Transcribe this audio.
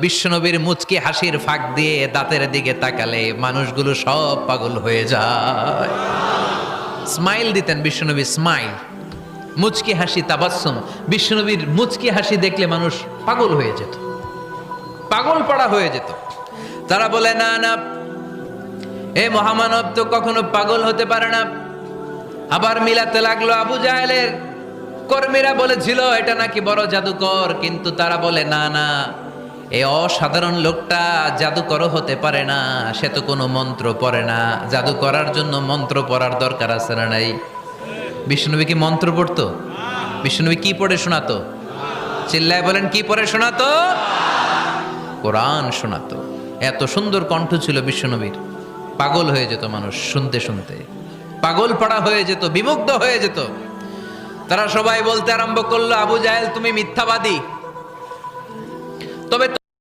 বিশ্বনবীর মুচকি হাসির ফাঁক দিয়ে দাঁতের দিকে তাকালে মানুষগুলো সব পাগল হয়ে যায়। স্মাইল দিতেন বিশ্বনবী, স্মাইল, মুচকি হাসি, তাবাসসুম। বিশ্বনবীর মুচকি হাসি দেখলে মানুষ পাগল হয়ে যেত, পাগল পাড়া হয়ে যেত। তারা বলে না না, এ মহামানব তো কখনো পাগল হতে পারে না। আবার মিলাতে লাগলো আবু জাহেলের কর্মীরা বলেছিল এটা নাকি বড় জাদুকর, কিন্তু তারা বলে না না, এই অসাধারণ লোকটা জাদুকরও হতে পারে না, সে তো কোনো মন্ত্র পড়ে না। জাদু করার জন্য মন্ত্র পড়ার দরকার আছে না নাই? বিষ্ণুনবী কি মন্ত্র পড়তো? বিষ্ণুনবী কি পড়ে শোনাতো? চিল্লায় বলেন, কি পড়ে শোনাতো? কোরআন শোনাতো। এত সুন্দর কণ্ঠ ছিল বিশ্বনবীর, পাগল হয়ে যেত মানুষ শুনতে শুনতে, পাগল পাড়া হয়ে যেত, বিমুগ্ধ হয়ে যেত। তারা সবাই বলতে আরম্ভ করলো, আবু জাহেল তুমি মিথ্যাবাদী। তবে